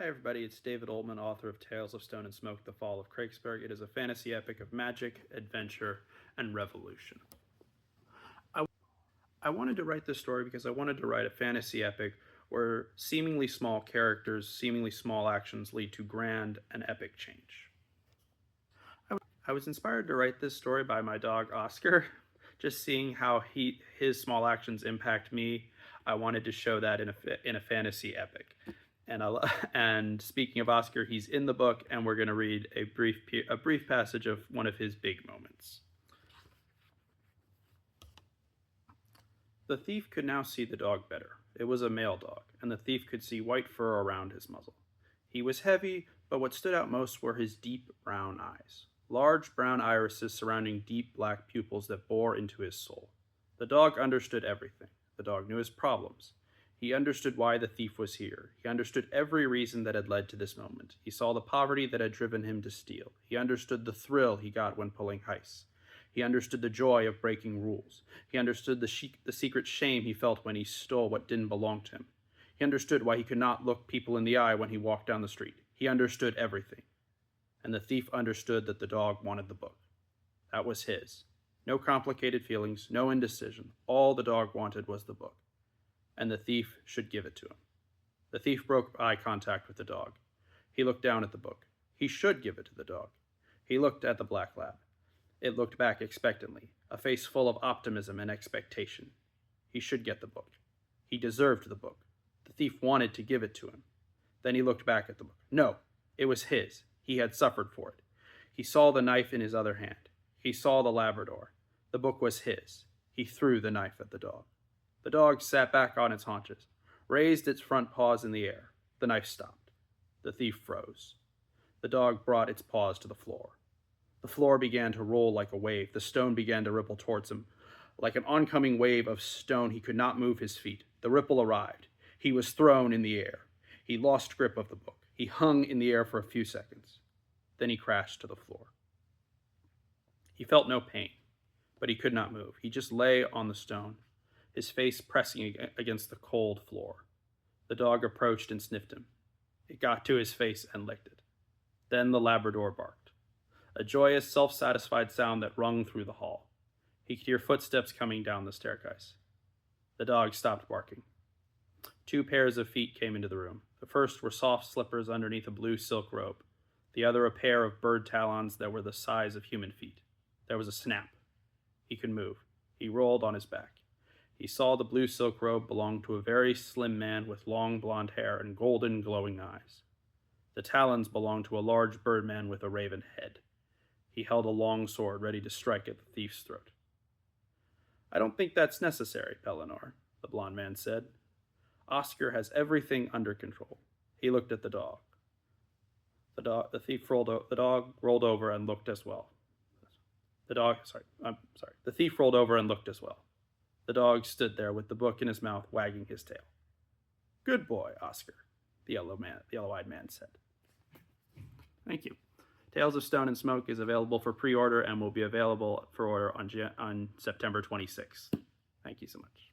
Hi everybody, it's David Oldman, author of Tales of Stone and Smoke, The Fall of Krijksburg. It is a fantasy epic of magic, adventure, and revolution. I wanted to write this story because I wanted to write a fantasy epic where seemingly small characters, seemingly small actions lead to grand and epic change. I was inspired to write this story by my dog Oscar. Just seeing how his small actions impact me, I wanted to show that in a fantasy epic. And speaking of Oscar, he's in the book, and we're going to read a brief passage of one of his big moments. The thief could now see the dog better. It was a male dog, and the thief could see white fur around his muzzle. He was heavy, but what stood out most were his deep brown eyes. Large brown irises surrounding deep black pupils that bore into his soul. The dog understood everything. The dog knew his problems. He understood why the thief was here. He understood every reason that had led to this moment. He saw the poverty that had driven him to steal. He understood the thrill he got when pulling heists. He understood the joy of breaking rules. He understood the secret shame he felt when he stole what didn't belong to him. He understood why he could not look people in the eye when he walked down the street. He understood everything. And the thief understood that the dog wanted the book. That was his. No complicated feelings, no indecision. All the dog wanted was the book. And the thief should give it to him. The thief broke eye contact with the dog. He looked down at the book. He should give it to the dog. He looked at the black lab. It looked back expectantly, a face full of optimism and expectation. He should get the book. He deserved the book. The thief wanted to give it to him. Then he looked back at the book. No, it was his. He had suffered for it. He saw the knife in his other hand. He saw the Labrador. The book was his. He threw the knife at the dog. The dog sat back on its haunches, raised its front paws in the air. The knife stopped. The thief froze. The dog brought its paws to the floor. The floor began to roll like a wave. The stone began to ripple towards him. Like an oncoming wave of stone, he could not move his feet. The ripple arrived. He was thrown in the air. He lost grip of the book. He hung in the air for a few seconds. Then he crashed to the floor. He felt no pain, but he could not move. He just lay on the stone, his face pressing against the cold floor. The dog approached and sniffed him. It got to his face and licked it. Then the Labrador barked, a joyous, self-satisfied sound that rung through the hall. He could hear footsteps coming down the staircase. The dog stopped barking. 2 pairs of feet came into the room. The first were soft slippers underneath a blue silk robe. The other a pair of bird talons that were the size of human feet. There was a snap. He could move. He rolled on his back. He saw the blue silk robe belonged to a very slim man with long blonde hair and golden glowing eyes. The talons belonged to a large birdman with a raven head. He held a long sword ready to strike at the thief's throat. "I don't think that's necessary, Pellinor," the blonde man said. "Oscar has everything under control." He looked at the dog. The dog rolled over and looked as well. The thief rolled over and looked as well. The dog stood there with the book in his mouth, wagging his tail. "Good boy, Oscar," the yellow-eyed man said. Thank you. Tales of Stone and Smoke is available for pre-order and will be available for order on September 26th. Thank you so much.